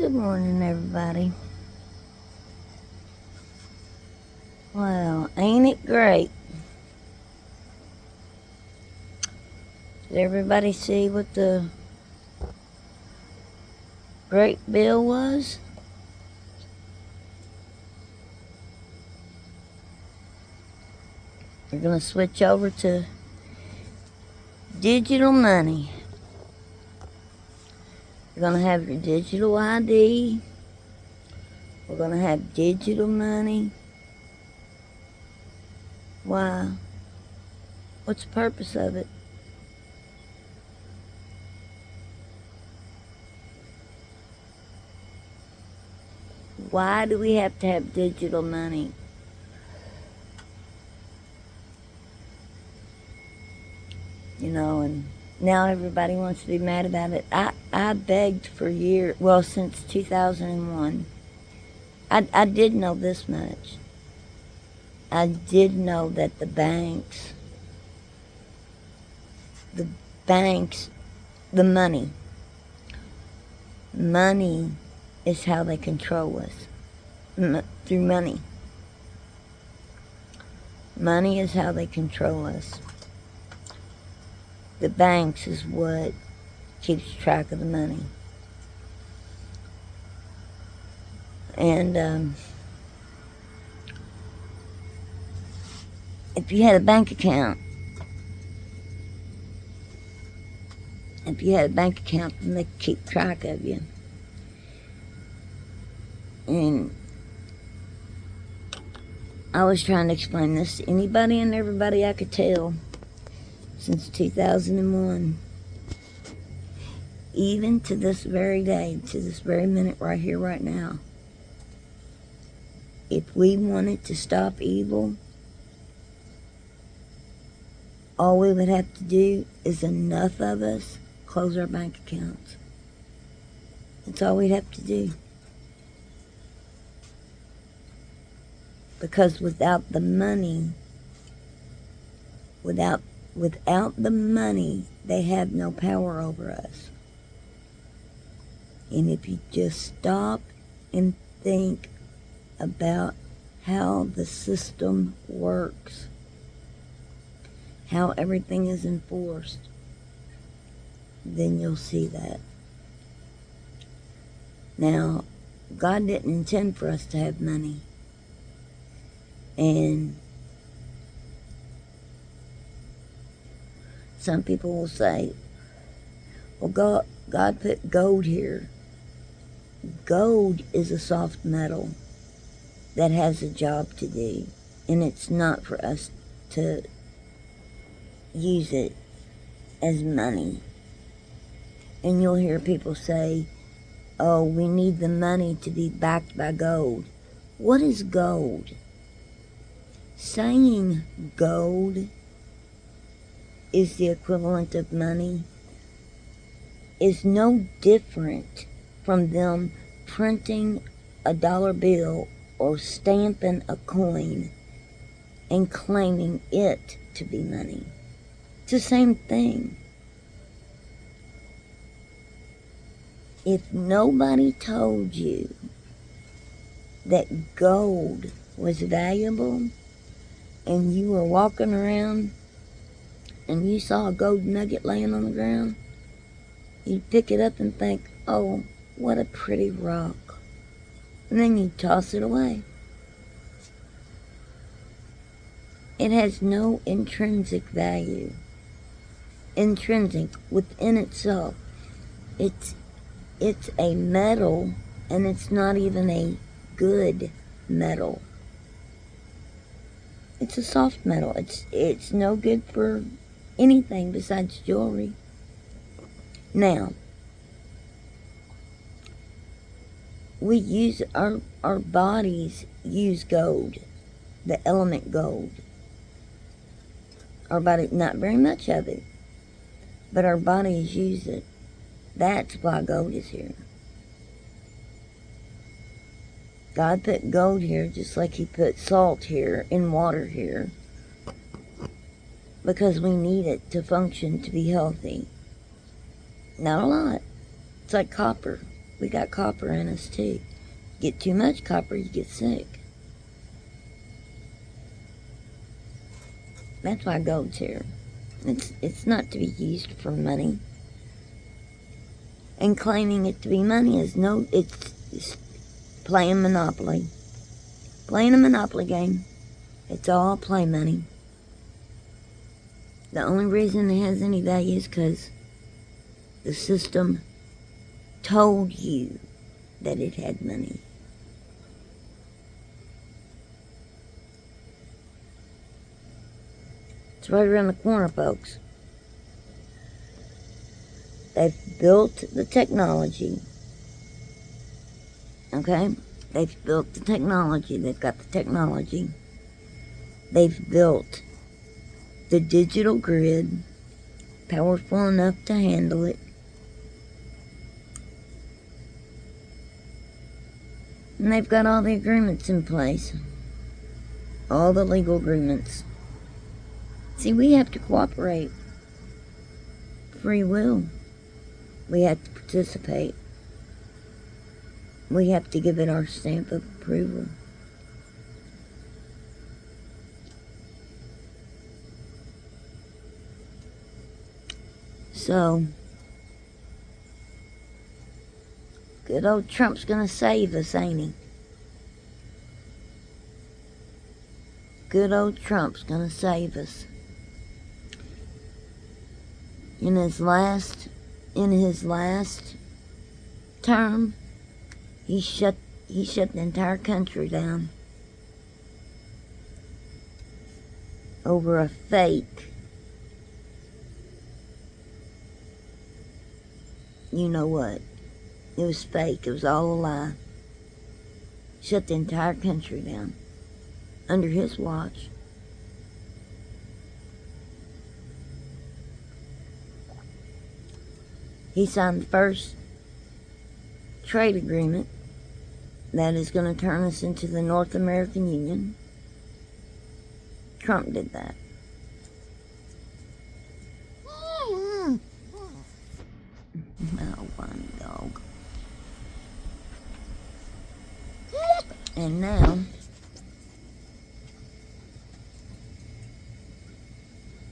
Good morning, everybody. Well, ain't it great? Did everybody see what the great bill was? We're going to switch over to digital money. You're going to have your digital ID. We're going to have digital money. Why? What's the purpose of it? Why do we have to have digital money? And now everybody wants to be mad about it. I begged for years, since 2001. I did know this much. I did know that the banks, the money is how they control us. Through money. Money is how they control us. The banks is what keeps track of the money. And if you had a bank account, then they keep track of you. And I was trying to explain this to anybody and everybody I could tell since 2001. Even to this very day, to this very minute right here, right now. If we wanted to stop evil, all we would have to do is enough of us close our bank accounts. That's all we'd have to do. Because without the money, they have no power over us. And if you just stop and think about how the system works, how everything is enforced, then you'll see that. Now, God didn't intend for us to have money. And some people will say, well, God put gold here. Gold is a soft metal that has a job to do, and it's not for us to use it as money. And you'll hear people say, oh, we need the money to be backed by gold. What is gold? Saying gold is the equivalent of money is no different from them printing a dollar bill or stamping a coin and claiming it to be money. It's the same thing. If nobody told you that gold was valuable and you were walking around and you saw a gold nugget laying on the ground, you'd pick it up and think, oh, what a pretty rock. And then you'd toss it away. It has no intrinsic value. Intrinsic within itself. It's a metal, and it's not even a good metal. It's a soft metal. It's no good for anything besides jewelry. Now, we use our bodies use gold, the element gold. Our body, not very much of it, but our bodies use it. That's why gold is here. God put gold here just like he put salt here and water here, because we need it to function, to be healthy. Not a lot. It's like copper. We got copper in us too. Get too much copper, you get sick. That's why gold's here. It's not to be used for money. And claiming it to be money is it's playing Monopoly. Playing a Monopoly game. It's all play money. The only reason it has any value is because the system told you that it had money. It's right around the corner, folks. They've built the technology. Okay? They've built the technology. They've got the technology. They've built the digital grid, powerful enough to handle it. And they've got all the agreements in place. All the legal agreements. See, we have to cooperate. Free will. We have to participate. We have to give it our stamp of approval. So, good old Trump's gonna save us, ain't he? Good old Trump's gonna save us. In his last term, he shut the entire country down over a fake, you know what? It was fake. It was all a lie. Shut the entire country down under his watch. He signed the first trade agreement that is going to turn us into the North American Union. Trump did that. Oh, one dog. And now,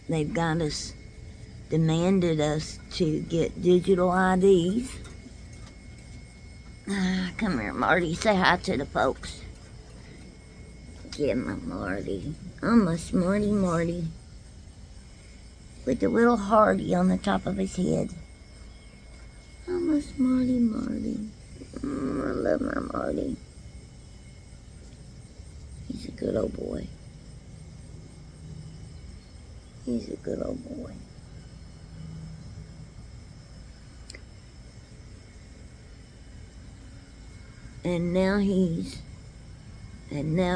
they've got us, demanded us to get digital IDs. Come here, Marty. Say hi to the folks. Yeah, my Marty. I'm a smarty Marty. With a little Hardy on the top of his head. I'm a smarty Marty. I love my Marty. He's a good old boy. He's a good old boy. And now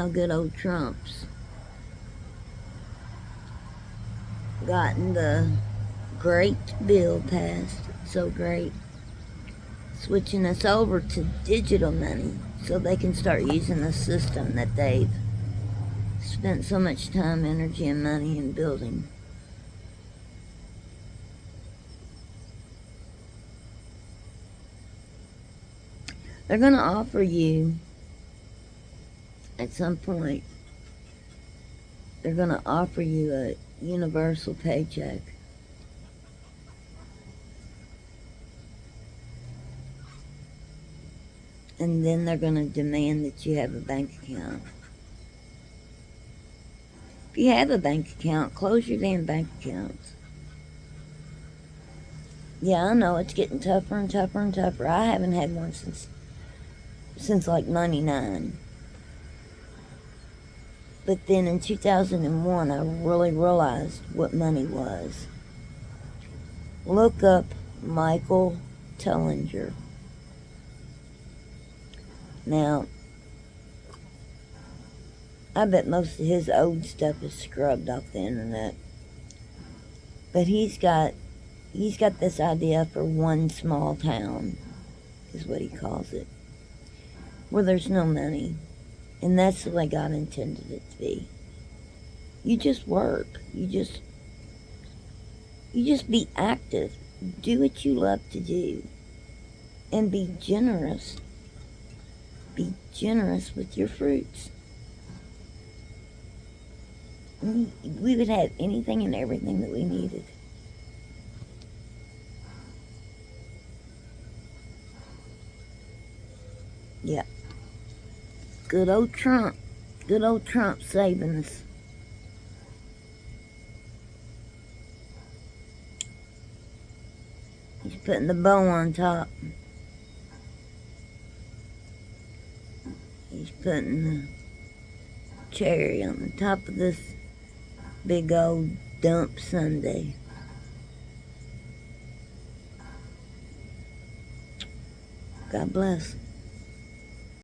good old Trump's gotten the great bill passed, so great, switching us over to digital money so they can start using the system that they've spent so much time, energy, and money in building. They're going to offer you, at some point, they're going to offer you a universal paycheck. And then they're going to demand that you have a bank account. If you have a bank account, close your damn bank accounts. Yeah, I know, it's getting tougher and tougher and tougher. I haven't had one since like 99. But then in 2001, I really realized what money was. Look up Michael Tellinger. Now, I bet most of his old stuff is scrubbed off the internet. But he's got this idea for one small town, is what he calls it, where there's no money. And that's the way God intended it to be. You just work. You just be active. Do what you love to do. And be generous. Be generous with your fruits. We would have anything and everything that we needed. Yeah. Good old Trump. Good old Trump saving us. He's putting the bow on top. He's putting the cherry on the top of this big old dump sundae. God bless.